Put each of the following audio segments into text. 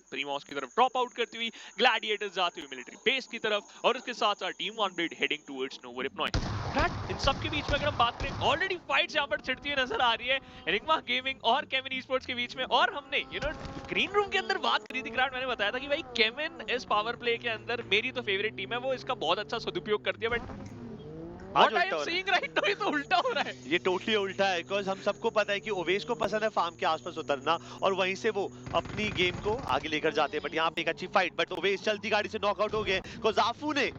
प्रीमॉस की तरफ drop out करती हुई, ग्लैडिएटर्स जाती हुई मिलिट्री बेस की तरफ, और उसके साथ साथ team one Blade heading towards Nova रिपनॉय। इन सब के बीच में अगर हम बात करें, ऑलरेडी फाइट्स यहाँ पर छिड़ती हुई नजर आ रही है एनिग्मा गेमिंग और केविन ई-स्पोर्ट्स के बीच में। और हमने ग्रीन रूम के अंदर बात करी थी क्राउड, मैंने बताया था कि भाई केविन इस पावर प्ले के अंदर मेरी तो फेवरेट टीम है, वो इसका बहुत अच्छा सदुपयोग करती है, बट आज what I am seeing right now, ये तो उल्टा हो रहा है। ये टोटली उल्टा है, बिकॉज हम सबको पता है कि ओवेश को पसंद है फार्म के आसपास उतरना और वहीं से वो अपनी गेम को आगे लेकर जाते हैं। बट यहाँ पे एक अच्छी फाइट, बट ओवेश चलती गाड़ी से नॉकआउट हो गए, बिकॉज आफू ने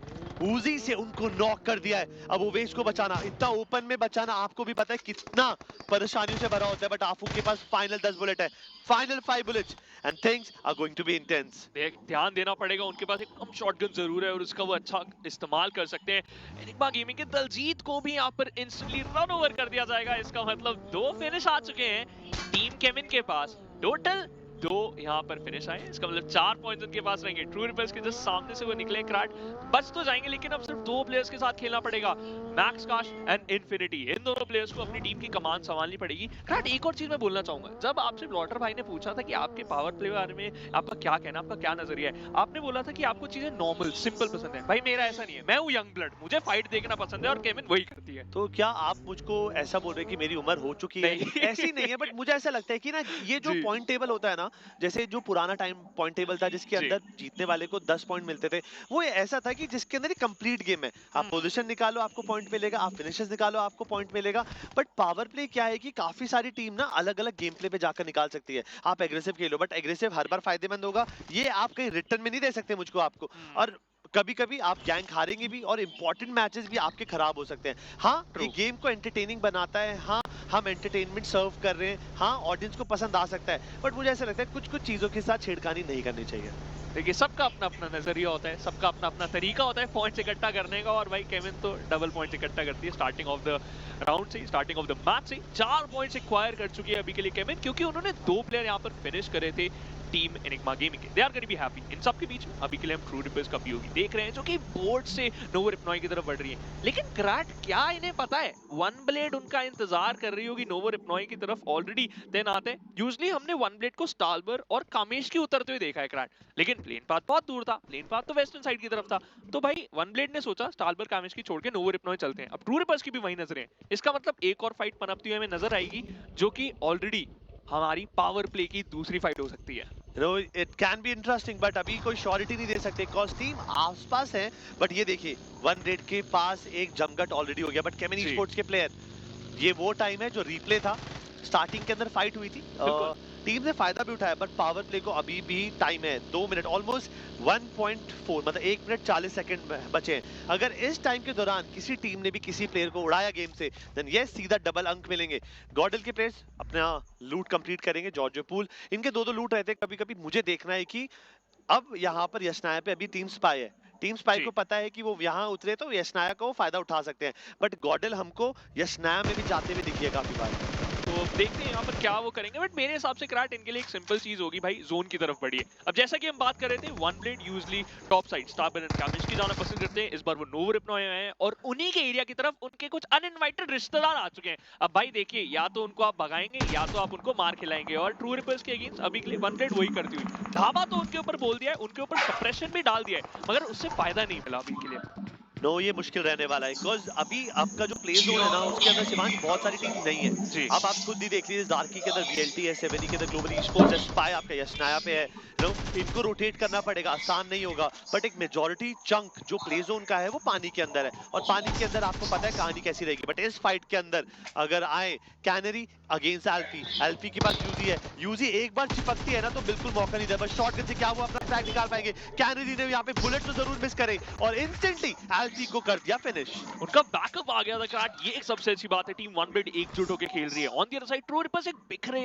उजी से उनको नॉक कर दिया है। अब ओवेश को बचाना, इतना ओपन में बचाना, आपको भी पता है कितना परेशानियों से भरा होता है, बट आफू के पास फाइनल 10 बुलेट है, final 5 bullets, and things are going to be intense. ध्यान देना पड़ेगा, उनके पास एक कम शॉटगन जरूर है और उसका वो अच्छा इस्तेमाल कर सकते हैं। एनिग्मा गेमिंग के दलजीत को भी यहाँ पर इंस्टेंटली रन ओवर कर दिया जाएगा। इसका मतलब 2 फिनिश आ चुके हैं टीम केविन के पास, टोटल 2 यहाँ पर फिनिश आए। इसका मतलब 4 पॉइंट्स उनके पास रहेंगे। ट्रू रिपल्स के जस्ट सामने से वो निकले क्राट, बच तो जाएंगे लेकिन अब सिर्फ 2 प्लेयर्स के साथ खेलना पड़ेगा, मैक्स काश एंड इन्फिनिटी। इन दोनों प्लेयर्स को अपनी टीम की कमान संभालनी पड़ेगी। क्राट, एक और चीज मैं बोलना चाहूंगा, जब आपसे ब्लॉटर भाई ने पूछा था कि आपके पावर प्ले के बारे में आपका क्या कहना, आपका क्या नजरिया है, आपने बोला था कि आपको चीजें नॉर्मल सिंपल पसंद है। भाई मेरा ऐसा नहीं है, मैं हूँ यंग ब्लड, मुझे फाइट देखना पसंद है और केविन वही करती है। तो क्या आप मुझको ऐसा बोल रहे हैं कि मेरी उम्र हो चुकी है? ऐसी नहीं है, बट मुझे ऐसा लगता है कि ना ये जो पॉइंट टेबल होता है ना, जैसे जो पुराना टाइम पॉइंट टेबल था जिसके अंदर जीतने वाले को 10 पॉइंट मिलते थे, वो ऐसा था कि जिसके अंदर एक कंप्लीट गेम है, आप पोजीशन निकालो आपको पॉइंट मिलेगा, आप फिनिशेस निकालो आपको पॉइंट मिलेगा। बट पावर प्ले क्या है कि काफी सारी टीम ना अलग अलग गेम प्ले पे जाकर निकाल सकती है। आप एग्रेसिव खेलो, बट एग्रेसिव हर बार फायदेमंद होगा, ये आप कहीं रिटर्न में नहीं दे सकते मुझको आपको। और कभी कभी आप गैंग हारेंगे भी और इंपॉर्टेंट मैचेस भी आपके खराब हो सकते हैं। हाँ, ये गेम को एंटरटेनिंग बनाता है, हाँ हम एंटरटेनमेंट सर्व कर रहे हैं, हाँ ऑडियंस को पसंद आ सकता है, बट मुझे ऐसा लगता है कुछ कुछ चीजों के साथ छेड़खानी नहीं करनी चाहिए। देखिए, सबका अपना अपना नजरिया होता है, सबका अपना अपना तरीका होता है पॉइंट्स इकट्ठा करने का, और भाई केविन तो डबल पॉइंट्स इकट्ठा करती है स्टार्टिंग ऑफ द राउंड से, स्टार्टिंग ऑफ द मैच से 4 पॉइंट्स एक्वायर कर चुकी है अभी के लिए केविन, क्योंकि उन्होंने 2 प्लेयर यहाँ पर फिनिश करे थे टीम एनिग्मा गेमिंग के। They are going to be happy. इन सब के बीच में अभी के लिए हम ट्रू रिपर्स का पीओवी देख रहे हैं जो कि बोर्ड से नोवा रिपनॉय की तरफ बढ़ रही है। लेकिन क्राट, क्या इन्हें पता है वन ब्लेड उनका इंतजार कर रही होगी नोवा रिपनॉय की तरफ ऑलरेडी तैनात है। यूजुअली हमने वन ब्लेड को स्टालबर और कामेश की उतरते हुए देखा है क्राट, लेकिन प्लेन पाथ बहुत दूर था, प्लेन पाथ तो वेस्टर्न साइड की तरफ था। तो भाई वन ब्लेड ने सोचा स्टालबर कामेश की छोड़ के नोवा रिपनॉय चलते हैं। अब ट्रू रिपर्स की भी वही नजरें हैं। इसका मतलब एक और फाइट पनपती हुई हमें नजर आएगी, जो कि ऑलरेडी हमारी पावर प्ले की दूसरी फाइट हो सकती है। It can be interesting, but अभी कोई श्योरिटी नहीं दे सकते कॉज टीम आसपास है। बट ये देखिए, वन रेड के पास एक जमघट ऑलरेडी हो गया, बट केविन ई-स्पोर्ट्स के प्लेयर, ये वो टाइम है जो रिप्ले था, स्टार्टिंग के अंदर फाइट हुई थी, टीम ने फायदा भी उठाया, बट पावर प्ले को अभी भी टाइम है 2 मिनट, ऑलमोस्ट 1.4 मतलब 1 मिनट 40 सेकंड बचे हैं। अगर इस टाइम के दौरान किसी टीम ने भी किसी प्लेयर को उड़ाया गेम से, देन ये सीधा डबल अंक मिलेंगे। गॉडल के प्लेयर्स अपना लूट कंप्लीट करेंगे, जॉर्जियो पूल इनके 2-2 लूट रहते हैं। कभी कभी मुझे देखना है कि अब यहाँ पर यशनाया पे अभी टीम स्पाई है, टीम स्पाई को पता है कि वो यहाँ उतरे तो यशनाया को फायदा उठा सकते हैं, बट गॉडल हमको यशनाया में भी जाते हुए दिखिए काफी बार। तो देखते हैं यहाँ पर क्या वो करेंगे, बट मेरे हिसाब से क्राट इनके लिए एक सिंपल चीज होगी भाई, जोन की तरफ बढ़िए। अब जैसा कि हम बात कर रहे थे, one Blade usually top side स्टारबर एंड कामिश की जाना पसंद करते हैं। इस बार वो नोवा रिपनॉय आए हैं और उन्हीं के एरिया की तरफ उनके कुछ अनइनवाइटेड रिश्तेदार आ चुके हैं। अब भाई देखिए, या तो उनको आप भगाएंगे या तो आप उनको मार खिलाएंगे, और ट्रू रिपर्स के अगेंस्ट अभी के लिए वन ब्लेड वही करती हुई धावा तो उनके ऊपर बोल दिया है, उनके ऊपर सप्रेशन भी डाल दिया है, मगर उससे फायदा नहीं मिला अभी के लिए। नो, ये मुश्किल रहने वाला है, बिकॉज अभी आपका जो प्ले जोन है ना, उसके अंदर शिवांश बहुत सारी टीम नहीं है। अब आप खुद ही देख लीजिए, जार्की के अंदर VLT है, सेवेनी के अंदर ग्लोबल ई-स्पोर्ट्स है, स्पाई आपका यशनाया पे है, इनको रोटेट करना पड़ेगा, आसान नहीं होगा। बट एक मेजॉरिटी चंक जो प्ले जोन का है वो पानी के अंदर है, और पानी के अंदर आपको पता है कहानी कैसी रहेगी। बट इस फाइट के अंदर अगर आए कैनरी अगेंस्ट एल्फी, एल्फी के पास यूजी है, यूजी एक बार चिपकती है ना तो बिल्कुल मौका नहीं दे, बस शॉटगन से क्या वो अपना फ्लैग निकाल पाएंगे। कैनरी ने यहाँ पे बुलेट तो जरूर मिस करे और इंस्टेंटली एल्फी को कर दिया फिनिश। उनका बैकअप आ गया था क्राट, ये एक सबसे अच्छी बात है। टीम वन ब्लेड एकजुट होकर खेल रही है। On the other side true reapers एक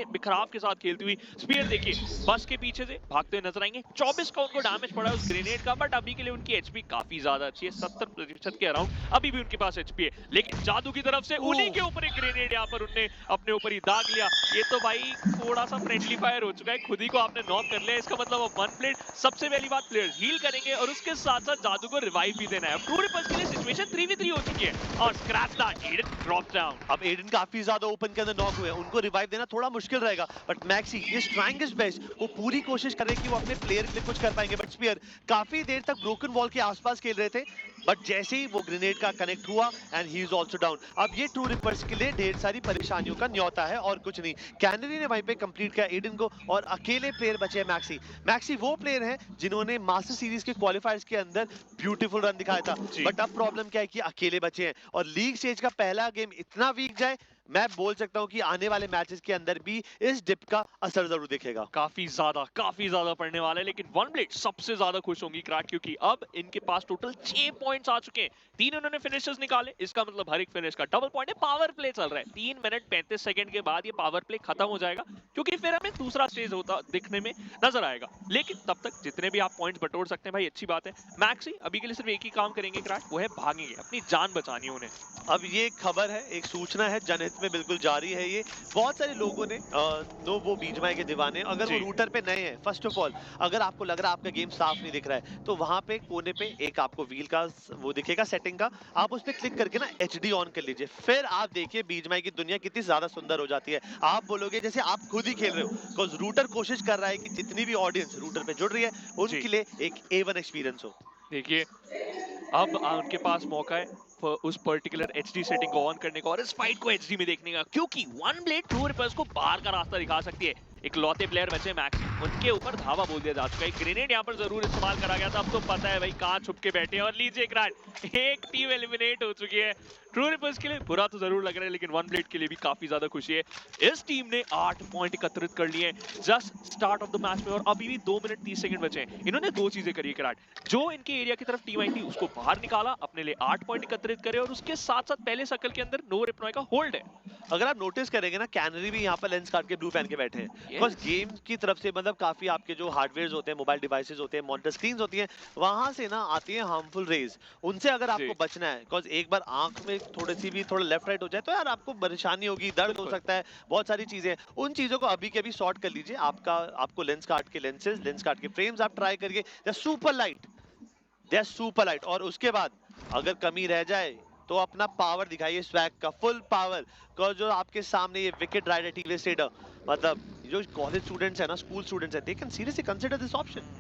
बिखराव के साथ खेलती हुई, स्पीयर देखिए बस के पीछे से भागते हुए नजर आएंगे। 24 का उनको डैमेज पड़ा है उस ग्रेनेड का, बट अभी के लिए उनकी एचपी काफी ज्यादा अच्छी है, 70% के अराउंड अभी भी उनके पास एचपी है। लेकिन जादू की तरफ से उन्हीं के ऊपर एक ग्रेनेड यहाँ पर उनने अपने ऊपर गोली दाग लिया। ये तो भाई थोड़ा सा फ्रेंडली फायर हो चुका है, खुद ही को आपने नॉक कर लिया। इसका मतलब अब वन प्लेट सबसे पहली बात प्लेयर हील करेंगे और उसके साथ साथ जादू को रिवाइव भी देना है। अब ट्रू रिपर्स के लिए सिचुएशन 3v3 हो चुकी है और स्क्रैच दा एडन ड्रॉप डाउन। अब एडन काफी ज्यादा ओपन के अंदर नॉक हुए हैं, उनको रिवाइव देना थोड़ा मुश्किल रहेगा, but maxi is trying his best. वो पूरी कोशिश कर रहे हैं कि वो अपने प्लेयर के लिए कुछ कर पाएंगे, बट स्पीयर काफी देर तक ब्रोकन वॉल के आसपास खेल रहे थे, बट जैसे ही वो ग्रेनेड का कनेक्ट हुआ and he is also down. अब ये ट्रू रिपर्स के लिए ढेर सारी परेशानियों का न्योता है और कुछ नहीं। कैनरी ने वहीं पे कंप्लीट किया एडन को और अकेले प्लेयर बचे हैं मैक्सी। मैक्सी वो प्लेयर है जिन्होंने मास्टर सीरीज के क्वालिफायर्स के अंदर ब्यूटीफुल रन दिखाया था, बट अब प्रॉब्लम क्या है कि अकेले बचे हैं और लीग स्टेज का पहला गेम इतना वीक जाए, मैं बोल सकता हूं कि आने वाले मैचेस के अंदर भी इस डिप का असर जरूर दिखेगा। काफी ज्यादा पड़ने वाला है, लेकिन वन ब्लेड सबसे ज्यादा खुश होंगी क्रैक, क्योंकि अब इनके पास टोटल 6 पॉइंट्स आ चुके हैं। 3 उन्होंने फिनिशेस निकाले, इसका मतलब हर एक फिनिश का डबल पॉइंट है। पावर प्ले चल रहा है, 3 मिनट 35 सेकंड के बाद ये पावर प्ले खत्म हो जाएगा, क्योंकि फिर हमें दूसरा स्टेज होता दिखने में नजर आएगा। लेकिन तब तक जितने भी आप पॉइंट्स बटोर सकते हैं भाई, अच्छी बात है। मैक्सी अभी के लिए सिर्फ एक ही काम करेंगे क्रैक, वो है भागेंगे, अपनी जान बचानी है उन्हें। अब ये खबर है, एक सूचना है, जनहित में बिल्कुल जारी है ये। बहुत सारे लोगों ने नो वो बीजमाई के दीवाने, अगर वो रूटर पे नए हैं, फर्स्ट ऑफ ऑल अगर आपको लग रहा है आपका गेम साफ नहीं दिख रहा है, तो वहां पे कोने पे एक आपको व्हील का वो दिखेगा सेटिंग का, आप उस पे क्लिक करके ना HD ऑन कर लीजिए, फिर आप देखिए बीजमाई की दुनिया कितनी ज्यादा सुंदर हो जाती है। आप बोलोगे जैसे आप खुद ही खेल रहे हो, बिकॉज रूटर कोशिश कर रहा है कि जितनी भी ऑडियंस रूटर पे जुड़ रही है उनके लिए एक A1 एक्सपीरियंस हो। देखिए अब उनके पास मौका है उस पर्टिकुलर HD सेटिंग को ऑन करने का और इस फाइट को HD में देखने का, क्योंकि वन ब्लेड ट्रू रिपर्स को बाहर का रास्ता दिखा सकती है। इकलौते प्लेयर बचे मैक्स, उनके ऊपर धावा बोल दिया जा चुका है। ग्रेनेड यहाँ पर जरूर इस्तेमाल करा गया था, अब तो पता है भाई कहाँ छुप के बैठे हैं। और लीजिए क्रैक, एक टीम एलिमिनेट हो चुकी है। ट्रू रिपर्स के लिए बुरा तो जरूर लग रहा है, लेकिन वन ब्लेड के लिए भी काफी ज्यादा खुशी है। इस टीम ने 8 पॉइंट एकत्रित कर लिए हैं just start of the match में, और अभी भी 2 मिनट 30 सेकंड बचे हैं। इन्होंने 2 चीजें करी है क्रैक, जो इनके एरिया की तरफ टीम आई थी उसको बाहर निकाला, अपने लिए 8 पॉइंट एकत्रित करे, और उसके साथ साथ पहले सर्कल के अंदर नो रिप्लॉय का होल्ड है। अगर आप नोटिस करेंगे ना, कैनरी भी यहाँ पर लेंस काट के ब्लू पहन के बैठे हैं, बिकॉज गेम की तरफ से मतलब काफी आपके जो हार्डवेयर होते हैं, मोबाइल डिवाइसेस होते हैं, मॉनिटर स्क्रीन्स होती हैं, वहां से ना आती है हार्मफुल रेज। उनसे अगर आपको बचना है, बिकॉज एक बार आंख में थोड़ा लेफ्ट राइट हो जाए तो यार आपको परेशानी होगी, दर्द हो सकता है, बहुत सारी चीजें। उन चीजों को अभी के अभी सॉर्ट कर लीजिए। आपको लेंस काट के लेंसेज, लेंस काट के फ्रेम्स आप ट्राई करिए, दे आर सुपर लाइट। और उसके बाद अगर कमी रह जाए तो अपना पावर दिखाइए, स्वैग का फुल पावर। जो आपके सामने ये विकेट राइडर टीवी स्टेडर, मतलब जो कॉलेज स्टूडेंट्स है ना, स्कूल स्टूडेंट्स है, they can seriously consider this option.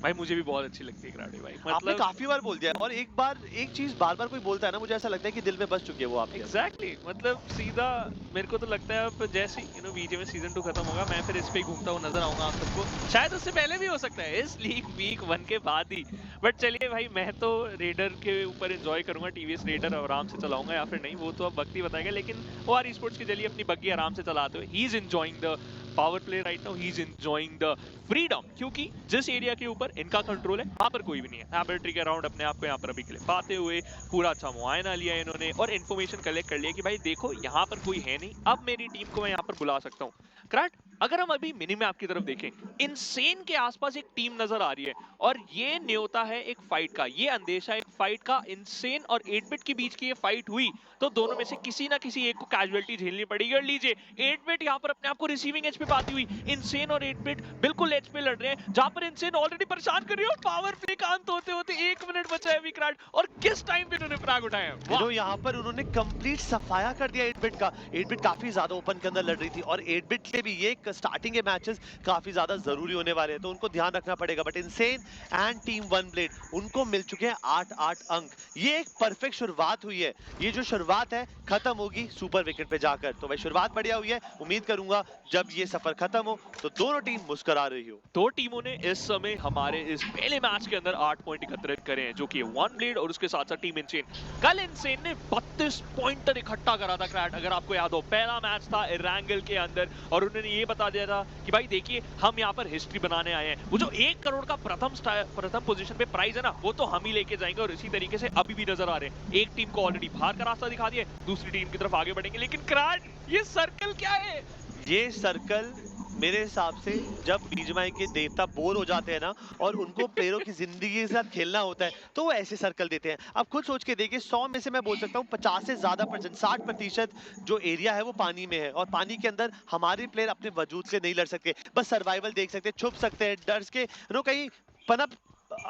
भाई मुझे भी बहुत अच्छी लगती है ग्राडी भाई, मतलब आपने काफी बार बोल दिया, और एक चीज बार बार कोई बोलता है ना, मुझे ऐसा लगता है कि दिल में बस चुकी है वो आपके। एग्जैक्टली, मतलब सीधा मेरे को तो लगता है अब जैसे बीजे में सीजन 2 खत्म होगा, मैं फिर इस पे ही घूमता हुआ नजर आऊंगा आप सबको। शायद उससे पहले भी हो सकता है, इस लीग वीक 1 के बाद ही। बट चलिए भाई, मैं तो रेडर के ऊपर एंजॉय करूंगा, TVS रेडर आराम से चलाऊंगा या फिर नहीं, वो तो अब वक्त ही बताएगा। लेकिन OR स्पोर्ट्स के जरिए अपनी बग्गी आराम से चलाते हुए, he is enjoying the power play right now, he is enjoying the freedom, क्योंकि जिस एरिया के ऊपर इनका कंट्रोल है वहां पर कोई भी नहीं है। लैबोरेटरी के अराउंड अपने आप को यहाँ पर अभी के लिए पाते हुए पूरा अच्छा मुआयना लिया इन्होंने और इन्फॉर्मेशन कलेक्ट कर लिया कि भाई देखो यहाँ पर कोई है नहीं, अब मेरी टीम को मैं यहाँ पर बुला सकता हूँ। क्रैट, अगर हम अभी मिनी मैप की तरफ देखें, इनसेन के आसपास एक टीम नजर आ रही है और ये न्योता है एक फाइट का, ये अंदेशा एक फाइट का। इनसेन और 8-बिट के बीच की ये फाइट हुई तो दोनों में से किसी ना किसी एक को कैजुअलिटी झेलनी पड़ेगी। और लीजिए 8-बिट यहाँ पर अपने आप को रिसीविंग एज पे पाती हुई, इनसेन और 8-बिट बिल्कुल एज पे लड़ रहे हैं, जहां पर इनसेन ऑलरेडी परेशान कर रही है और पावर प्ले का अंत होते होते 1 मिनट बचा है विक्रांत, और किस टाइम पे इन्होंने फ्रैग उठाया है। यहाँ पर उन्होंने कंप्लीट सफाया कर दिया 8-बिट का। 8-बिट काफी ज्यादा ओपन के अंदर लड़ रही थी और 8-बिट के लिए भी ये स्टार्टिंग के मैचेस काफी ज्यादा जरूरी होने वाले हैं, तो उनको ध्यान रखना पड़ेगा। But insane and team one blade, उनको मिल चुके हैं 8-8 अंक। ये एक परफेक्ट शुरुआत हुई है, ये जो शुरुआत है खत्म होगी सुपर विकेट पे जाकर। तो भाई शुरुआत बढ़िया हुई है, उम्मीद करूंगा जब ये सफर खत्म हो तो दोनों टीम मुस्कुरा रही हो। दो टीमों ने इस समय हमारे इस पहले मैच के अंदर 8 पॉइंट एकत्रित करे हैं, जो कि वन ब्लेड और उसके साथ साथ टीम इनसेन। कल इनसेन ने 32 पॉइंट तक इकट्ठा करा था क्रैट, अगर आपको याद हो। पहला मैच था इरांगल के अंदर और उन्होंने ये बता दिया था कि भाई देखिए हम यहाँ पर हिस्ट्री बनाने आए हैं। वो जो 1 करोड़ का प्रथम पोजीशन पे प्राइज है ना, वो तो हम ही लेके जाएंगे। और इसी तरीके से अभी भी नजर आ रहे हैं, एक टीम को ऑलरेडी बाहर का रास्ता दिखा दिया, दूसरी टीम की तरफ आगे बढ़ेंगे। लेकिन क्रैट, ये सर्कल क्या है? ये सर्कल मेरे हिसाब से जब बीजीएमआई के देवता बोर हो जाते हैं ना और उनको प्लेयरों की जिंदगी के साथ खेलना होता है तो वो ऐसे सर्कल देते हैं। अब खुद सोच के देखिए 100 में से मैं बोल सकता हूँ 50 से ज्यादा परसेंट 60% जो एरिया है वो पानी में है और पानी के अंदर हमारे प्लेयर अपने वजूद से नहीं लड़ सकते, बस सर्वाइवल देख सकते हैं, छुप सकते हैं डर के कहीं पनप।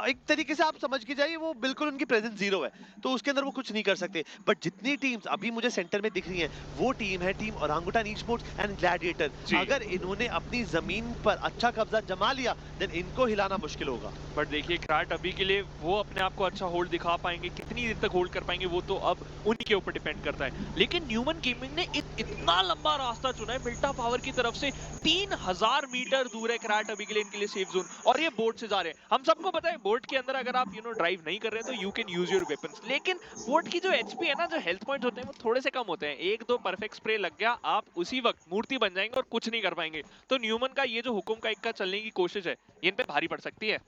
एक तरीके से आप समझ के जाइए वो बिल्कुल उनकी प्रेजेंस जीरो है तो उसके अंदर वो कुछ नहीं कर सकते। बट जितनी टीम्स अभी मुझे सेंटर में दिख रही हैं वो टीम है team orangutan esports and gladiator. अगर इन्होंने अपनी जमीन पर अच्छा कब्जा जमा लिया देन इनको हिलाना मुश्किल होगा। बट देखिए क्राट अभी के लिए वो अपने आप को अच्छा होल्ड दिखा पाएंगे, कितनी देर तक होल्ड कर पाएंगे वो तो अब उन्हीं के ऊपर डिपेंड करता है। लेकिन न्यूमन गेमिंग ने इतना लंबा रास्ता चुना है मिल्टा पावर की तरफ से, 3000 मीटर दूर है क्राट अभी के लिए इनके लिए सेफ जोन, और ये बोर्ड से जा रहे हैं। हम सबको पता है बोर्ड के अंदर अगर आप ड्राइव नहीं कर रहे हैं तो you can use your weapons, लेकिन बोर्ड की जो एचपी है ना, जो हेल्थ पॉइंट्स होते हैं वो थोड़े से कम होते हैं। एक दो परफेक्ट स्प्रे लग गया आप उसी वक्त मूर्ति बन जाएंगे और कुछ नहीं कर पाएंगे। तो न्यूमन का ये जो हुकुम का इक्का चलने की कोशिश है ये इन पे भारी पड़ सकती है।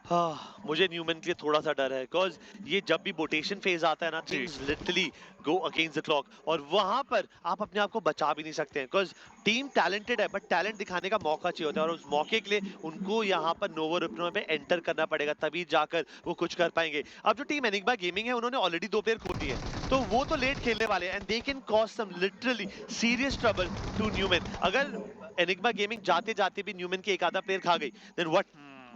हाँ, मुझे न्यूमन के लिए थोड़ा सा डर है बिकॉज ये जब भी रोटेशन फेज आता है ना things literally go against the clock और वहां पर आप अपने आप को बचा भी नहीं सकते हैं बिकॉज टीम टैलेंटेड है बट टैलेंट दिखाने का मौका चाहिए होता है और उस मौके के लिए उनको यहाँ पर नोवो रिप्नो में एंटर करना पड़ेगा तभी जाकर वो कुछ कर पाएंगे। अब जो टीम एनिग्मा गेमिंग है उन्होंने ऑलरेडी 2 प्लेयर खो दिए तो वो तो लेट खेलने वाले हैं and they can cause some literally serious trouble to Newman. अगर एनिग्मा गेमिंग जाते जाते भी न्यूमन के एक आधा प्लेयर खा गई देन व्हाट,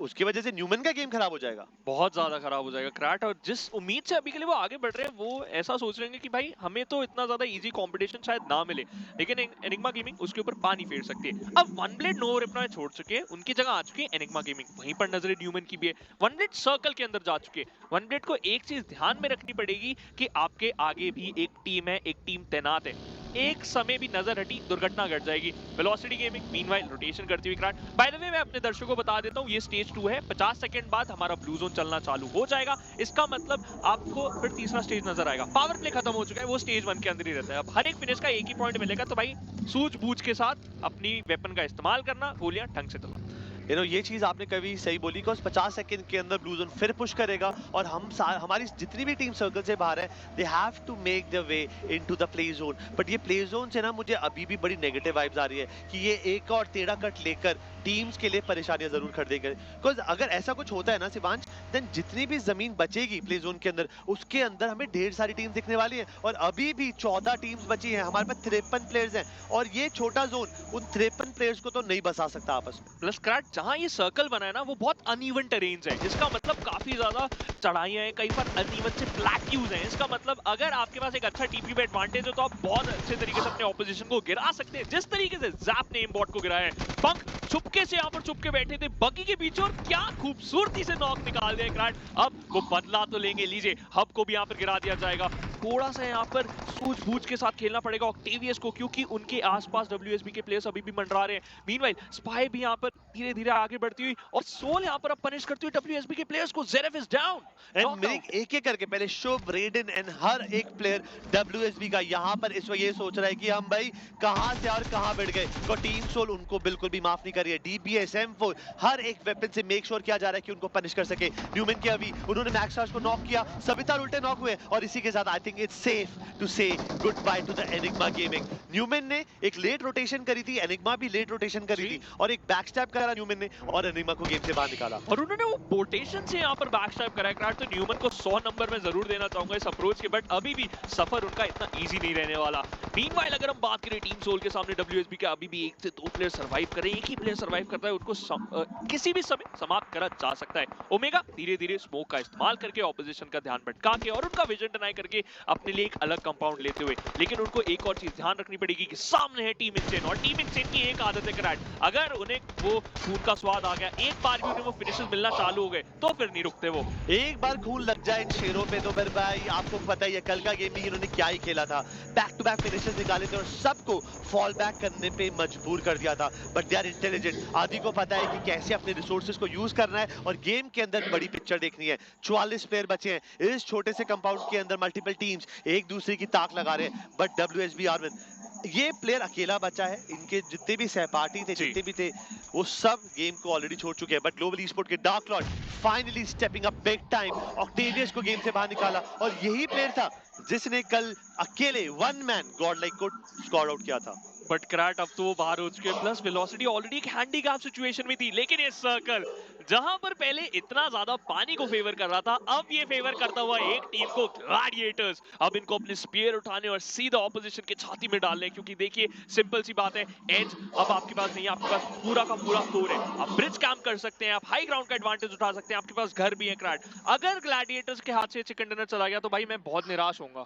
उसकी वजह से न्यूमन का गेम खराब हो जाएगा, बहुत ज्यादा खराब हो जाएगा क्राट। और जिस उम्मीद से अभी के लिए वो आगे बढ़ रहे हैं वो ऐसा सोच रहे हैं कि भाई हमें तो इतना ज्यादा इजी कंपटीशन शायद ना मिले, लेकिन एनिग्मा गेमिंग उसके ऊपर पानी फेर सकती है। अब वन ब्लेड नो रिप्लाई छोड़ चुके हैं, उनकी जगह आ चुकी है एनिग्मा गेमिंग, वहीं पर नजर न्यूमन की भी है। वन ब्लेड सर्कल के अंदर जा चुके हैं। वन ब्लेड को एक चीज ध्यान में रखनी पड़ेगी कि आपके आगे भी एक टीम है, एक टीम तैनात है, एक समय भी नजर हटी दुर्घटना घट जाएगी। वेलोसिटी गेमिंग मीनवाइल रोटेशन करती हुई क्राट। बाय द वे मैं अपने दर्शकों को बता देता हूं ये स्टेज 2 है, 50 सेकंड बाद हमारा ब्लू जोन चलना चालू हो जाएगा। इसका मतलब आपको फिर तीसरा स्टेज नजर आएगा। पावर प्ले खत्म हो चुका है, वो स्टेज 1 के अंदर ही रहता है। अब हर एक फिनिश का एक ही पॉइंट मिलेगा, तो भाई सूझबूझ के साथ अपनी वेपन का इस्तेमाल करना, गोलियां ढंग से चलाना। ये चीज आपने कभी सही बोली बिकॉज 50 सेकंड के अंदर ब्लू जोन फिर पुश करेगा और हमारी जितनी भी टीम सर्कल से बाहर है they have to make the way into the play zone. But ये प्ले जोन से ना मुझे अभी भी बड़ी नेगेटिव वाइब्स आ रही है कि ये एक और टेढ़ा कट लेकर टीम्स के लिए परेशानियां जरूर खड़ी देंगे। बिकॉज अगर ऐसा कुछ होता है ना शिवांश देन जितनी भी जमीन बचेगी प्ले जोन के अंदर उसके अंदर हमें ढेर सारी टीम्स दिखने वाली है और अभी भी 14 टीम्स बची हैं, हमारे पास 53 प्लेयर्स हैं और ये छोटा जोन उन 53 प्लेयर्स को तो नहीं बसा सकता आपस में। प्लस क्राट जहां ये सर्कल बना है ना वो बहुत अनइवन टेरेन्स है, जिसका मतलब काफी ज्यादा चढ़ाइयां हैं, कई बार अनइवन से प्लेट्यूज हैं। इसका मतलब अगर आपके पास एक अच्छा टीपी पे एडवांटेज है तो आप बहुत अच्छे तरीके से अपने ऑपोजिशन को गिरा सकते हैं, जिस तरीके से ज़ैप ने एमबॉट को गिराया है। पंख चुपके से यहाँ पर चुपके बैठे थे बगी के पीछे और क्या खूबसूरती से नॉक निकाल दिया क्राट। अब वो बदला तो लेंगे, लीजिए हब को भी यहाँ पर गिरा दिया जाएगा। थोड़ा सा यहाँ पर सूझबूझ के साथ खेलना पड़ेगा ऑक्टेवियस को, क्योंकि उनके आसपास WSB के प्लेयर्स अभी भी मंडरा रहे हैं। मीनवाइल स्पाई भी यहाँ पर धीरे धीरे आगे बढ़ती हुई और सोल यहाँ पर अब पनिश करती हुई WSB के प्लेयर्स को। ज़ेरेफ इज डाउन एंड एक एक करके पहले शुभ, रेडन एंड हर एक प्लेयर WSB का यहाँ पर इस वक्त ये सोच रहा है कि हम भाई कहां से और कहां बढ़ गए। तो टीम सोल उनको बिल्कुल भी माफ नहीं कर रही है। DBS M4 हर एक वेपन से मेक श्योर किया जा रहा है कि उनको पनिश कर सके। न्यूमन के अभी उन्होंने मैक्स चार्ज को नॉक किया, सविता उल्टे नॉक हुए और इसी के साथ I think it's safe to say goodbye to the Enigma gaming. Newman ने एक लेट रोटेशन करी थी, एनिग्मा भी लेट रोटेशन करी थी और एक बैकस्टैब करा न्यूमन ने और एनिग्मा को गेम से बाहर निकाला। और उन्होंने वो पोटेशन से यहाँ पर बैकस्टैब करा क्राट। तो न्यूमन को 100 नंबर में जरूर देना चाहूंगा इस अप्रोच के, बट अभी भी सफर उनका इतना इजी नहीं रहने वाला। मीनवाइल अगर हम बात करें टीम सोल के सामने WSB के अभी भी 1 से 2 प्लेयर सर्वाइव कर रहे हैं। एक ही प्लेयर सर्वाइव करता है, उनको किसी भी समय समाप्त करा जा सकता है। ओमेगा धीरे धीरे स्मोक का इस्तेमाल करके ऑपोजिशन का ध्यान भटका के और उनका विजन डिनाई करके अपने लिए एक अलग कंपाउंड लेते हुए, लेकिन उनको एक और चीज ध्यान रखनी पड़ेगी कि सामने है टीम इंसेन और टीम इंसेन की एक आदत है क्राट, अगर उन्हें वो खून का स्वाद आ गया, एक बार भी उन्हें वो फिनिशेस मिलना चालू हो गए तो फिर नहीं रुकते वो। एक बार खून लग जाए इन शेरों पे तो फिर भाई आपको पता ही है कल का गेम भी इन्होंने क्या ही खेला था। बैक टू बैक फिनिशेस निकाले थे और सबको फॉल बैक करने पे मजबूर कर दिया था। बट दे आर इंटेलिजेंट, आदि को पता है कि कैसे अपने रिसोर्सेज को यूज करना है और गेम के अंदर बड़ी पिक्चर देखनी है। 44 प्लेयर बचे हैं इस छोटे से कंपाउंड के अंदर, मल्टीपल टीम्स एक दूसरे की ताक लगा रहे हैं बट WSB आर्मिन ये प्लेयर अकेला बचा है। इनके जितने भी सहपाठी थे, जितने भी थे, वो सब गेम को ऑलरेडी छोड़ चुके हैं। बट ग्लोबल ई-स्पोर्ट के dark Lord finally stepping up big time, Octavius को गेम से बाहर निकाला और यही प्लेयर था जिसने कल अकेले वन मैन गॉड लाइक को स्कोर आउट किया था। बट क्रैट अब तो वो बाहर हो चुके हैं, प्लस वेलोसिटी ऑलरेडी एक हैंडीकैप सिचुएशन में थी। लेकिन ये सर्कल जहां पर पहले इतना ज्यादा पानी को फेवर कर रहा था, अब ये फेवर करता हुआ एक टीम को ग्लैडिएटर्स अब इनको अपने स्पीयर उठाने और सीधा ऑपोजिशन के छाती में डालने, क्योंकि देखिए सिंपल सी बात है, एज अब आपके पास नहीं है, आपके पास पूरा का पूरा फ्लोर है, आप ब्रिज कैंप कर सकते हैं, आप हाई ग्राउंड का एडवांटेज उठा सकते हैं, आपके पास घर भी है क्रैट। अगर ग्लैडिएटर्स के हाथ से चिकन डिनर चला गया तो भाई मैं बहुत निराश होऊंगा।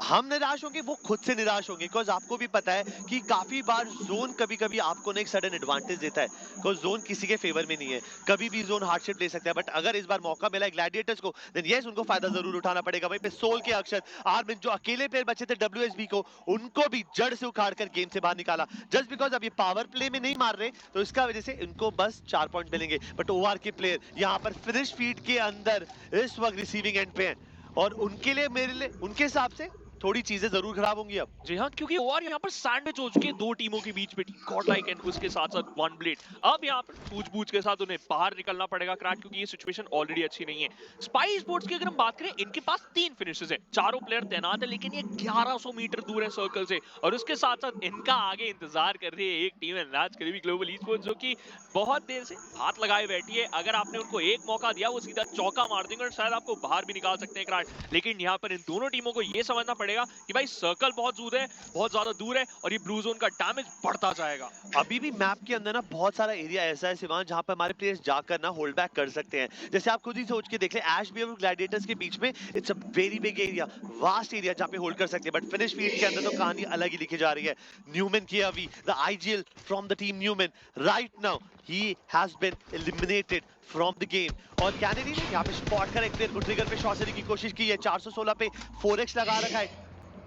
हम निराश होंगे, वो खुद से निराश होंगे, बिकॉज आपको भी पता है कि काफी बार जोन कभी कभी आपको ना एक सडन एडवांटेज देता है, बिकॉज जोन किसी के फेवर में नहीं है, कभी भी जोन हार्डशिप ले सकता है। बट अगर इस बार मौका मिला है ग्लैडिएटर्स को, देन यस उनको फायदा जरूर उठाना पड़ेगा। वहीं पे सोल के अक्षर आर्मिन जो अकेले प्लेयर बचे थे WSB को, उनको भी जड़ से उखाड़ कर गेम से बाहर निकाला, जस्ट बिकॉज अब ये पावर प्ले में नहीं मार रहे, तो इसका वजह से इनको बस 4 पॉइंट मिलेंगे। बट OR के प्लेयर यहाँ पर फिनिश फीड के अंदर इस वक्त रिसीविंग एंड पे हैं, और उनके लिए, मेरे लिए, उनके हिसाब से थोड़ी चीजें जरूर खराब होंगी अब। जी हाँ, क्योंकि और यहाँ पर सैंडविच हो चुके हैं दो टीमों के बीच में, गॉड लाइक एंड उसके साथ साथ वन ब्लेड। अब यहाँ पर सूझबूझ के साथ उन्हें बाहर निकलना पड़ेगा क्रैक, क्योंकि ये सिचुएशन ऑलरेडी अच्छी नहीं है। स्पाई स्पोर्ट्स की अगर हम बात करें, इनके पास 3 फिनिशेस हैं, चारों प्लेयर तैनात है, लेकिन ये 1100 मीटर दूर है सर्कल से, और उसके साथ साथ इनका आगे इंतजार कर रही है एक टीम है राज करीबी ग्लोबल ई-स्पोर्ट्स, जो कि बहुत देर से हाथ लगाए बैठी है। अगर आपने उनको एक मौका दिया, वो सीधा चौका मार देंगे और शायद आपको बाहर भी निकाल सकते हैं क्रैक। लेकिन यहाँ पर इन दोनों टीमों को ये समझना पड़ेगा कि भाई सर्कल बहुत दूर है, बहुत ज्यादा दूर है, और ये ब्लू जोन का डैमेज बढ़ता जाएगा। अभी भी मैप के अंदर ना बहुत सारा एरिया ऐसा है सिवान, जहां पर हमारे प्लेयर्स जाकर ना होल्ड बैक कर सकते हैं। जैसे आप खुद ही सोच के देख ले, ऐश भी और ग्लैडिएटर्स के बीच में it's a very big area, vast area जहां पे होल्ड कर सकते हैं। बट फिनिश फील्ड के अंदर तो कहानी अलग ही लिखी जा रही है। न्यूमैन की अभी the IGL from the team Newman right now he has been eliminated from the game. और कैनेडी ने यहाँ पे स्पॉट कर एक प्लेयर को ट्रिगर पे शॉट से की कोशिश की है, 416 पे 4x लगा रखा है,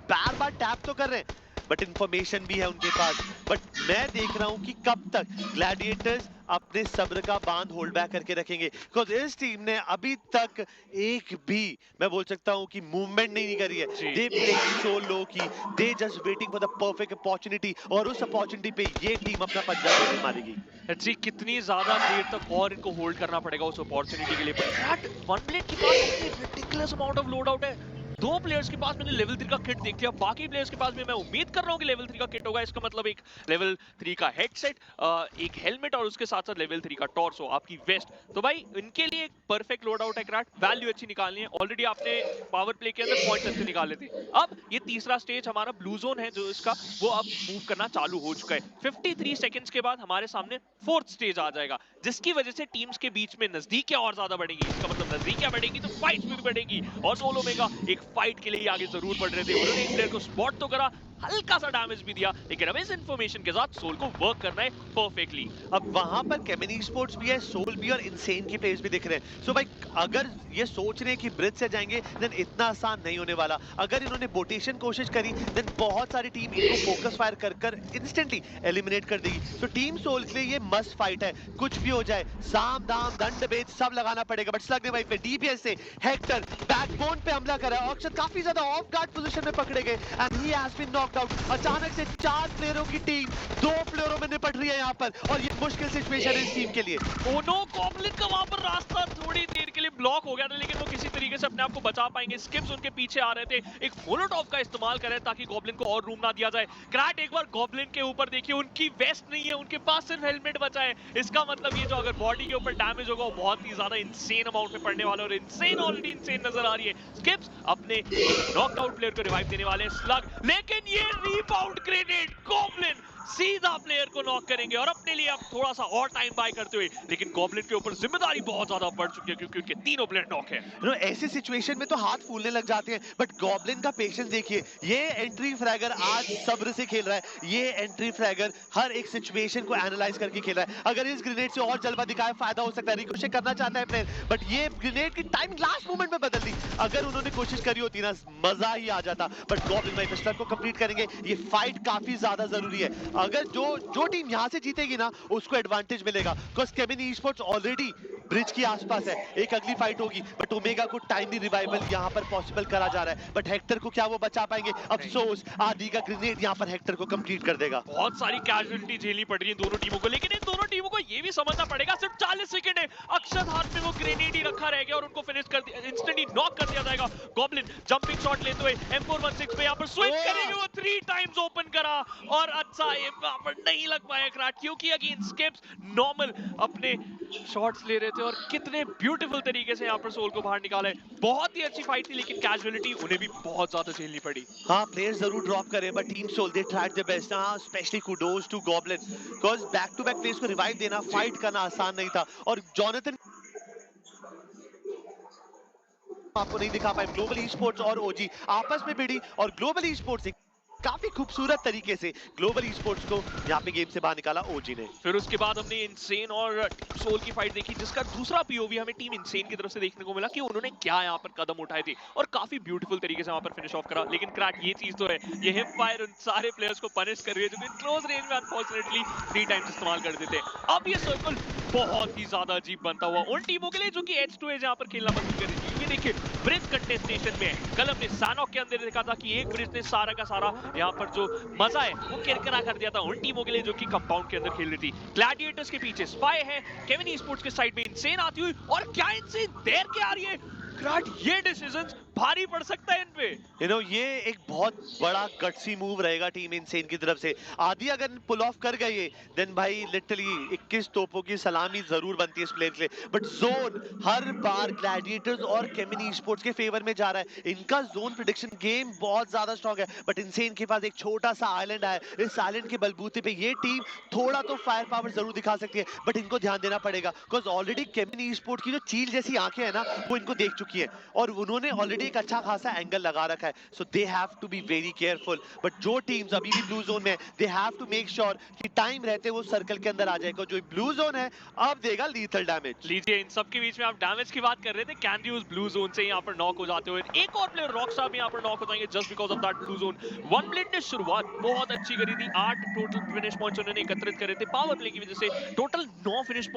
बार बार टैप तो कर रहे हैं, बट इंफॉर्मेशन भी है उनके पास। बट मैं देख रहा हूं कि कब तक ग्लैडिएटर्स अपने सब्र का बांध होल्ड बैक करके रखेंगे, बिकॉज इस टीम ने अभी तक एक भी, मैं बोल सकता हूं कि मूवमेंट नहीं करी है। दे प्ले सो लो की, they just waiting for the perfect opportunity, और उस अपॉर्चुनिटी पे ये टीम अपना पंजा नहीं मारेगी। जी, कितनी ज्यादा देर तक और इनको होल्ड करना पड़ेगा उस अपॉर्चुनिटी के लिए। बट वन ब्लेड के पास ridiculous amount of loadout है, 2 प्लेयर्स के पास मैंने लेवल 3 का किट देख लिया, बाकी प्लेयर्स के पास भी मैं उम्मीद कर रहा हूं कि लेवल 3 का किट होगा। इसका मतलब एक लेवल 3 का हेडसेट, एक हेलमेट, और उसके साथ साथ लेवल 3 का टॉर्सो, आपकी वेस्ट। तो भाई इनके लिए एक परफेक्ट लोड आउट है क्रैक, वैल्यू अच्छी निकालनी है। ऑलरेडी आपने पावर प्ले के अंदर पॉइंट्स अच्छे निकाले थे। अब ये तीसरा स्टेज हमारा ब्लू जोन है जो इसका, वो अब मूव करना चालू हो चुका है। 53 सेकंड्स के बाद हमारे सामने 4th स्टेज आ जाएगा, जिसकी वजह से टीम्स के बीच में नजदीकियां और ज्यादा बढ़ेगी। इसका मतलब नजदीकियां बढ़ेगी तो फाइट्स भी बढ़ेगी, और सोलो मेगा एक फाइट के लिए ही आगे जरूर बढ़ रहे थे। उन्होंने एक प्लेयर को स्पॉट तो करा, हल्का सा डैमेज भी दिया, लेकिन अब इस इंफॉर्मेशन के साथ सोल को वर्क करना है परफेक्टली। अब वहां पर केमिनी स्पोर्ट्स भी है, सोल भी और इनसेन के प्लेयर्स भी दिख रहे हैं। सो भाई अगर ये सोच रहे हैं कि ब्रिज से जाएंगे, देन इतना आसान नहीं होने वाला। अगर इन्होंने बोटेशन कोशिश करी, देन बहुत सारी टीम इनको फोकस फायर कर कर इंस्टेंटली एलिमिनेट कर देगी। तो टीम सोल के लिए ये मस्ट फाइट है, कुछ भी हो जाए, साम दाम दंड भेद सब लगाना पड़ेगा। बट स्लग ने भाई पे DPS से हेक्टर बैकबोन पे हमला करा, ऑक्शन काफी ज्यादा ऑफ गार्ड पोजीशन में पकड़े गए, and he has been knocked out. अचानक से 4 प्लेयरों की टीम 2 प्लेयरों में निपट रही है यहाँ पर, और ये मुश्किल सिचुएशन है इस टीम के लिए। ओनो, गॉब्लिन का वहां पर रास्ता थोड़ी देर के लिए ब्लॉक हो गया था, लेकिन वो किसी तरीके से अपने आप को बचा पाएंगे। स्किप्स उनके पीछे आ रहे थे, एक मोलोटॉव का इस्तेमाल करें ताकि गॉब्लिन को और रूम ना दिया जाए। क्रैट एक बार गॉब्लिन के ऊपर देखिए, उनकी वेस्ट नहीं है, उनके पास सिर्फ हेलमेट बचा है। इसका मतलब ये जो अगर बॉडी के ऊपर डैमेज होगा वो बहुत ही ज्यादा इंसेन अमाउंट में पड़ने वाला है, और इंसेन ऑलरेडी इंसेन नजर आ रही है। स्किप्स अपने नॉकआउट प्लेयर को रिवाइव देने वाले हैं स्लग, लेकिन ये रीबाउंड ग्रेनेड गॉब्लिन सीधा प्लेयर को नॉक करेंगे, और अपने लिए अब थोड़ा सा और टाइम बाय करते हुए। लेकिन गॉब्लिन के ऊपर जिम्मेदारी बहुत ज्यादा बढ़ चुकी है, क्योंकि उनके तीनों प्लेयर नॉक है। ऐसी सिचुएशन में तो हाथ फूलने लग जाते हैं, बट गॉब्लिन का पेशेंस देखिए। ये एंट्री फ्रैगर आज सब्र से खेल रहा है, ये एंट्री फ्रैगर हर एक सिचुएशन को एनालाइज करके खेल रहा है। अगर इस ग्रेनेड से और जलवा दिखाए, फायदा हो सकता है, रिकोशेट करना चाहता है प्लेयर, बट ये ग्रेनेड की टाइमिंग लास्ट मोमेंट में बदल दी। अगर उन्होंने कोशिश करी होती ना, मजा ही आ जाता। बट गॉब्लिन भाई पिस्टल को कंप्लीट करेंगे, ये फाइट काफी ज्यादा जरूरी है। अगर जो टीम यहां से जीतेगी ना, उसको एडवांटेज मिलेगा, बिकॉज़ केमिनी ई-स्पोर्ट्स ऑलरेडी ब्रिज के आसपास है, एक अगली फाइट होगी, बट ओमेगा को टाइमली रिवाइवल यहाँ पर पॉसिबल करा जा रहा है, बट हेक्टर को क्या वो बचा पाएंगे? अफसोस, आदि का ग्रेनेड यहाँ पर हेक्टर को कंप्लीट कर देगा। बहुत सारी कैजुअलिटी झेलनी पड़ रही है दोनों टीमों को, लेकिन इन दोनों टीमों को ये भी समझना पड़ेगा सिर्फ 40 सेकंड है, अक्षत हाथ में वो ग्रेनेड ही रखा रहेगा और उनको फिनिश कर दिया, इंस्टेंटली नॉक कर दिया जाएगा। गॉब्लिन जंपिंग शॉट लेते हुए M416 पे यहाँ पर स्विंग करेंगे, वो 3 टाइम्स ओपन करा और अच्छा ये यहाँ पर नहीं लग पाया क्रैक, क्योंकि अगेन स्किप्स नॉर्मल अपने शॉट्स ले रहे थे और कितने ब्यूटीफुल तरीके से यहाँ पर सोल को बाहर निकाला है। बहुत ही अच्छी फाइट थी, लेकिन कैजुअलिटी उन्हें भी बहुत ज्यादा झेलनी पड़ी। हाँ, प्लेयर्स जरूर ड्रॉप करें, but team Soul they tried their best. हाँ, specially kudos to Goblin, because back to back players को रिवाइव देना, फाइट करना आसान नहीं था। और जॉनथन आपको नहीं दिखा पाए। ग्लोबल ई स्पोर्ट्स और ओजी आपस में भिड़ी और ग्लोबल ई स्पोर्ट्स काफी खूबसूरत तरीके से ग्लोबल ई स्पोर्ट्स को यहाँ पे गेम से बाहर निकाला ओजी ने। फिर उसके बाद हमने इंसेन और सोल की फाइट देखी, जिसका दूसरा पीओवी हमें टीम इंसेन की तरफ से देखने को मिला कि उन्होंने क्या यहाँ पर कदम उठाए थे और काफी ब्यूटीफुल तरीके से वहाँ पर फिनिश ऑफ करा। लेकिन क्रैक ये चीज तो है, ये हिप फायर उन सारे प्लेयर्स को पनिश कर रही है जो कि क्लोज रेंज में अनफॉर्चुनेटली 3 टाइम्स इस्तेमाल कर देते हैं। अब ये सर्कल बहुत ही ज्यादा अजीब बनता हुआ उन टीमों के लिए जो कि H2 यहाँ पर खेलना पसंद कर रही थी। ये देखिए ब्रिज कंटेस्टेशन में है, कल हमने सैनॉक के अंदर देखा था कि एक ब्रिज ने सारा का सारा यहाँ पर जो मजा है वो किरकिरा कर दिया था उन टीमों के लिए जो कि कंपाउंड के अंदर खेल रही थी। ग्लैडिएटर्स के पीछे स्पाई है, केविन ई स्पोर्ट्स के साइड में इंसेन आती हुई, और क्या इंसेन देर के आ रही है। ये डिसीजंस भारी पड़ सकता है इन पे। यू नो, ये एक बहुत बड़ा गट्सी मूव रहेगा टीम इंसेन की तरफ से। आदि अगर पुल ऑफ कर गए देन भाई लिटरली 21 तोपों की सलामी जरूर बनती है इस प्लेयर के लिए। But zone her bar Gladiators और केमिनी स्पोर्ट्स के फेवर में जा रहा है। इनका जोन प्रेडिक्शन गेम बहुत ज्यादा स्ट्रांग है, बट इंसेन के पास एक छोटा सा आइलैंड है। इस आइलैंड के बलबूते पे ये टीम थोड़ा तो फायर पावर जरूर दिखा सकती है, बट इनको ध्यान देना पड़ेगा बिकॉज ऑलरेडी केमिनी स्पोर्ट्स की जो चील जैसी आंखें है ना, वो इनको देख चुकी है और उन्होंने ऑलरेडी एक अच्छा खासा एंगल लगा रखा है। So they have to be very careful. But जो टीम्स अभी भी ब्लू जोन में है, they have to make sure कि टाइम रहते वो सर्कल के अंदर आ जाएगा। जो ब्लू जोन है अब देगा लीथल डैमेज। लीजिए, इन सब के बीच में आप डैमेज की बात कर रहे थे, कैंडी उस ब्लू जोन से यहाँ पर नॉक हो जाते हुए एक और प्लेयर रॉकस्टार भी यहाँ पर नॉक हो जाएंगे just because of that blue zone. One blade ने शुरुआत बहुत अच्छी करी थी, 8 टोटल फिनिश पॉइंट्स उन्होंने एकत्रित करे थे पावर प्ले की वजह से। टोटल 9 फिनिश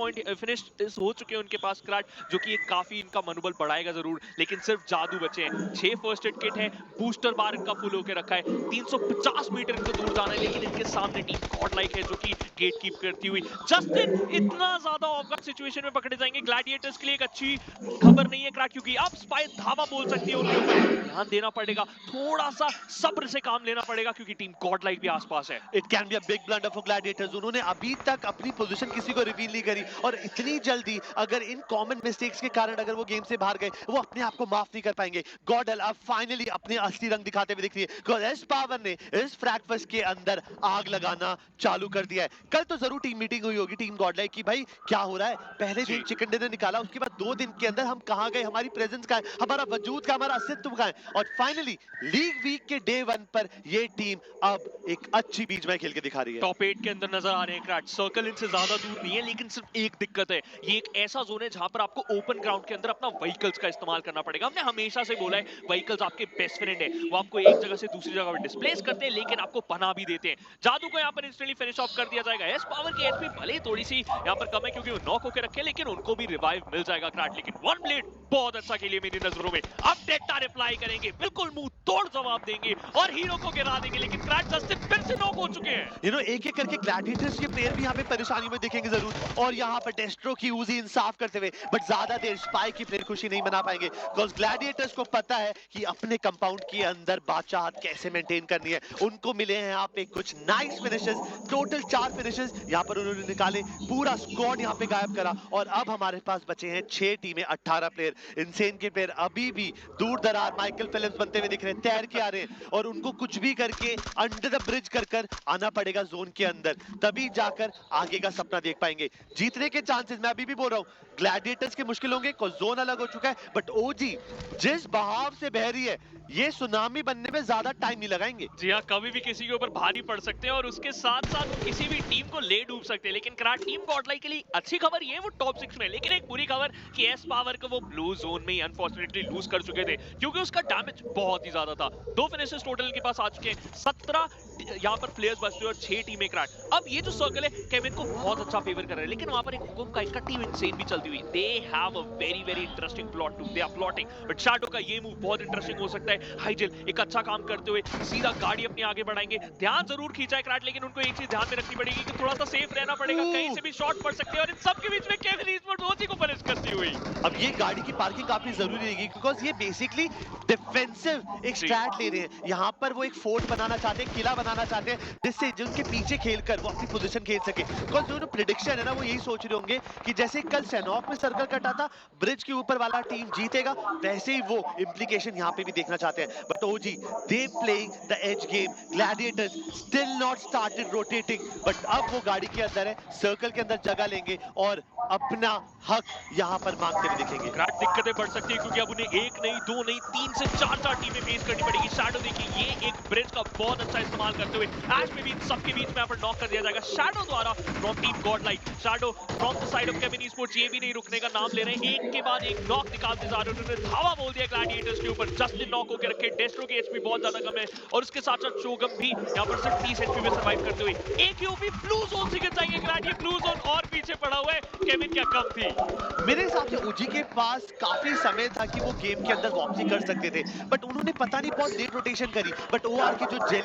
हो चुके हैं उनके पास क्रैट, जो कि एक काफी इनका मनोबल बढ़ाएगा जरूर, लेकिन सिर्फ जादू बचे हैं। 6 फर्स्ट एड किट है, बूस्टर बार इनका फुल होकर रखा है, 350 मीटर इनको दूर जाना है, लेकिन इनके सामने टीम गॉड लाइक है जो कि गेट कीप करती हुई। जस्टिन इतना ज्यादा ऑफगार्ड सिचुएशन में पकड़े जाएंगे, ग्लैडिएटर्स के लिए एक अच्छी खबर नहीं है क्रैक, क्योंकि अब स्पाई धावा बोल सकती है उनके ऊपर। ध्यान देना पड़ेगा, थोड़ा सा सब्र से काम लेना पड़ेगा, क्योंकि टीम गॉड लाइक भी आसपास है। It can be a big blunder for Gladiators. उन्होंने अभी तक अपनी पोजीशन किसी को रिवील नहीं करी, और इतनी जल्दी अगर इन कॉमन मिस्टेक्स के कारण अगर वो गेम से बाहर गए, वो अपने आप को माफ नहीं कर पाएंगे। गॉडल अब फाइनली अपने असली रंग दिखाते हुए दिख रही है, बिकॉज़ एस पावर ने इस फ्रैगफेस्ट के अंदर आग लगाना चालू कर दिया है। कल तो जरूर टीम मीटिंग हुई होगी टीम गॉडलाइक की, भाई क्या हो रहा है। पहले दिन चिकन डिनर निकाला, उसके बाद 2 दिन के अंदर हम कहां गए, हमारी प्रेजेंस का है, हमारा वजूद का, हमारा अस्तित्व का है, और फाइनली लीग वीक के डे 1 पर ये टीम अब एक अच्छी बीच में खेल के दिखा रही है। टॉप 8 के अंदर नजर आ रहे हैं क्रैट, सर्कल इनसे ज्यादा दूर नहीं है, लेकिन सिर्फ एक दिक्कत है, ये एक ऐसा जोन है जहां पर आपको ओपन ग्राउंड के अंदर अपना व्हीकल्स का इस्तेमाल करना पड़ेगा। हमने हमेशा से बोला है व्हीकल्स आपके बेस्ट फ्रेंड है, वो आपको एक जगह से दूसरी जगह पर डिस्प्लेस करते हैं, लेकिन आपको पनाह भी देते हैं। जादू को यहाँ पर इंस्टेंटली फिनिश ऑफ कर दिया जाएगा। एस पावर की एचपी भले ही थोड़ी सी यहाँ पर कम है क्योंकि वो नॉक होकर रखे, लेकिन उनको भी रिवाइव मिल जाएगा क्रैट। लेकिन वन ब्लेड बहुत अच्छा खेलिए मेरी नजरों में, अब डेटा रिप्लाई करेंगे, बिल्कुल मुंह तोड़ जवाब देंगे और हीरो को गिरा देंगे, लेकिन क्रैट जस्टिन फिर से नॉक हो चुके हैं। यू नो, एक-एक करके ग्लैडिएटर्स के प्लेयर भी यहाँ पे परेशानी में दिखेंगे जरूर, और यहाँ पर डेस्ट्रो की यूजी इंसाफ करते हुए, बट ज्यादा देर स्पाई की प्लेयर खुशी नहीं मना पाएंगे, बिकॉज़ ग्लैडिएटर्स को पता है कि अपने कंपाउंड के अंदर बादशाहत कैसे मेंटेन करनी है। उनको मिले हैं यहाँ पे कुछ नाइस फिनिशेस, टोटल 4 फिनिशेस यहाँ पर उन्होंने निकाले, पूरा स्क्वाड यहाँ पे गायब करा, और अब हमारे पास बचे हैं 6 टीमें, 18 प्लेयर। इंसेन के प्लेयर अभी भी दूर दरार माइकल फिलिप्स बनते हुए दिख रहे हैं, तैर के आ रहे हैं, और उनको कुछ भी करके अंडर द ब्रिज कर आना पड़ेगा जोन के अंदर, तभी जाकर आगे का सपना देख पाएंगे। जीतने के चांसेस मैं अभी भी बोल रहा हूँ ग्लैडिएटर्स के मुश्किल होंगे, को जोन अलग हो चुका है, बट ओजी जिस बहाव से बह रही है, ये सुनामी बनने में ज्यादा टाइम नहीं लगाएंगे। जी हाँ, कभी भी किसी के ऊपर भारी पड़ सकते हैं और उसके साथ साथ वो किसी भी टीम को ले डूब सकते हैं। लेकिन क्रैट टीम गॉडलाइक के लिए अच्छी खबर ये है वो टॉप 6 में, लेकिन एक बुरी खबर कि एस पावर को वो ब्लू वो जोन में ही अनफॉर्चुनेटली लूज कर चुके थे क्योंकि उसका डैमेज बहुत ही ज्यादा था। 2 फिनिशेस टोटल इनके पास आ चुके हैं, 17 यहाँ पर प्लेयर्स बच चुके हैं और 6 टीमें क्रैक। अब ये जो सर्कल है केविन को बहुत अच्छा फेवर कर रहा है, लेकिन वहां पर एक हुकुम का इनका टीम इनसेन भी चलती हुई। They have a very very interesting plot too, they are plotting, but shadow का ये मूव बहुत इंटरेस्टिंग हो सकता है। हाइजेल एक अच्छा काम करते हुए सीधा गाड़ी अपनी आगे बढ़ाएंगे, ध्यान जरूर खींचा है क्रैट, लेकिन उनको एक चीज ध्यान में रखनी पड़ेगी कि थोड़ा सा सेफ रहना पड़ेगा, कहीं से भी शॉट पड़ सकते हैं। और इन सब के बीच में केविन ईस्पोर्ट्स ओजी को पनिश करती हुई। अब ये गाड़ी की पार्किंग काफी जरूरी रहेगी बिकॉज ये बेसिकली डिफेंसिव एक स्ट्रैट ले रहे हैं। यहाँ पर वो एक फोर्ट बनाना चाहते हैं, किला बनाना चाहते हैं, जिससे जिनके पीछे खेलकर वो अपनी पोजीशन खेल सके। बिकॉज जो प्रेडिक्शन है ना, वो यही सोच रहे होंगे कि जैसे कल सेनॉक में सर्कल कटा था, ब्रिज के ऊपर वाला टीम जीतेगा, वैसे ही वो इम्प्लीकेशन यहाँ पे भी देखना चाहते हैं। But OG they playing the edge game, Gladiators still not started rotating, but अब वो गाड़ी के अंदर है, सर्कल के अंदर जगह लेंगे और अपना हक यहाँ पर मांगते हुए दिखेंगे। क्रैट दिक्कतें बढ़ सकती है क्योंकि अब उन्हें एक नहीं, दो नहीं, 3 से 4 टीमें फेस करनी पड़ेगी। शैडो देखिए ये एक ब्रिज का बहुत अच्छा इस्तेमाल करते हुए ऐश में भी सबके बीच में यहाँ पर नॉक कर दिया जाएगा शैडो द्वारा from team God like. Shadow from the side of Kevin esports ये भी नहीं रुकने का नाम ले रहे हैं, एक के बाद एक नॉक निकालते जा रहे हैं। उन्होंने धावा बोल दिया ग्लैडिएटर्स के ऊपर, जस्टिन नॉक होकर रखे, डेस्ट्रो की एचपी बहुत ज्यादा कम है और उसके साथ साथ शोगम भी यहाँ पर सिर्फ 30 एचपी में सर्वाइव करते हुए। एक यूपी ब्लू जोन से गिर जाएंगे ग्लैड, ये ब्लू जोन और पीछे पड़ा हुआ है, केविन क्या कम थी। मेरे हिसाब से ओजी के पास काफी समय था कि वो गेम के अंदर वापसी कर सकते थे, बट उन्होंने पता नहीं बहुत लेट रोटेशन करी, बट ओआर की जो जेली